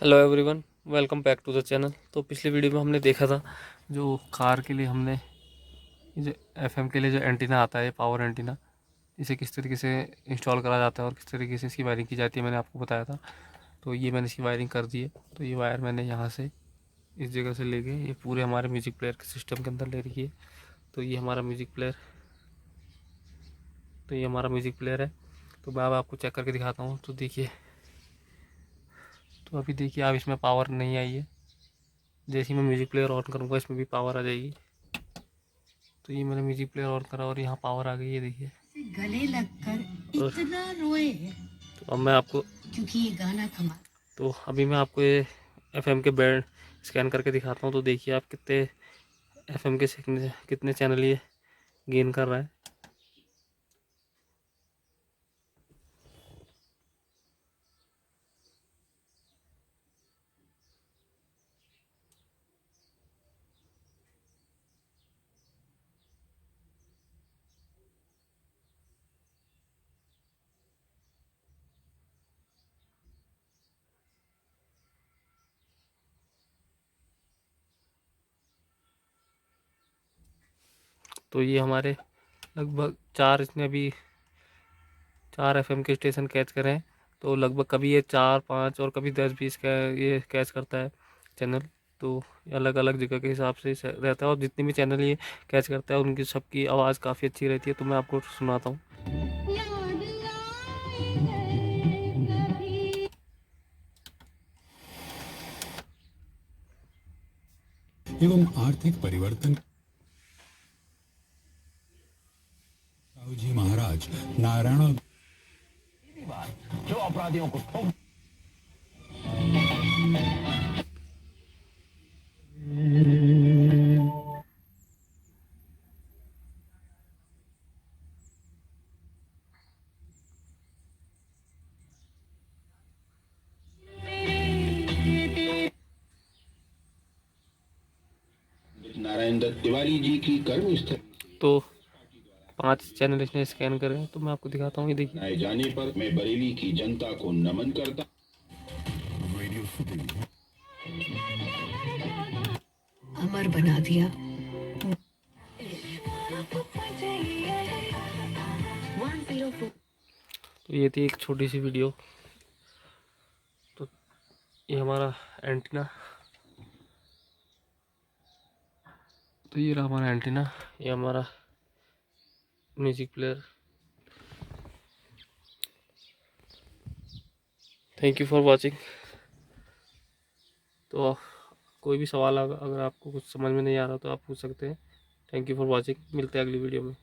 Hello everyone, welcome back to the channel. तो पिछले video में हमने देखा था जो कार के लिए हमने ये जो एफएम के लिए जो एंटीना आता है, पावर एंटीना, इसे किस तरीके से इंस्टॉल करा जाता है और किस तरीके से इसकी वायरिंग की जाती है, मैंने आपको बताया था। तो ये मैंने इसकी वायरिंग कर दी है। तो ये वायर मैंने यहाँ से इस जगह से लेके ये पूरे हमारे म्यूजिक प्लेयर के सिस्टम के अंदर ले रखी है। तो ये हमारा म्यूजिक प्लेयर है। तो मैं अब आपको चेक करके दिखाता हूँ। तो देखिए, तो अभी देखिए आप, इसमें पावर नहीं आई है। जैसे ही मैं म्यूजिक प्लेयर ऑन करूँगा इसमें भी पावर आ जाएगी। तो ये मैंने म्यूजिक प्लेयर ऑन करा और यहाँ पावर आ गई है, देखिए। गले लगकर इतना रोए तो अब मैं आपको क्योंकि ये गाना कमाल। तो अभी मैं आपको ये एफएम के बैंड स्कैन करके दिखाता हूँ। तो देखिए आप कितने एफएम के कितने चैनल ये गेन कर रहा है। तो ये हमारे लगभग इसने अभी 4 एफएम के स्टेशन कैच करे हैं। तो लगभग कभी ये 4 5 और कभी 10 20 का ये कैच करता है चैनल। तो अलग अलग जगह के हिसाब से रहता है, और जितने भी चैनल ये कैच करता है उनकी सबकी आवाज़ काफ़ी अच्छी रहती है। तो मैं आपको सुनाता हूँ। एवं आर्थिक परिवर्तन जी महाराज नारायण जो अपराधियों को नारायण दत्त तिवारी जी की कर्म स्थल। तो 5 चैनल इसने स्कैन करे हैं। तो मैं आपको दिखाता हूँ, ये देखिए। आए जाने पर मैं बरेली की जनता को नमन करता। अमर बना दिया। तो ये थी एक छोटी सी वीडियो। तो ये हमारा एंटीना, तो ये रहा हमारा एंटीना, ये हमारा music player. Thank you for watching. तो कोई भी सवाल अगर आपको कुछ समझ में नहीं आ रहा तो आप पूछ सकते हैं। Thank you for watching. मिलते हैं अगली वीडियो में।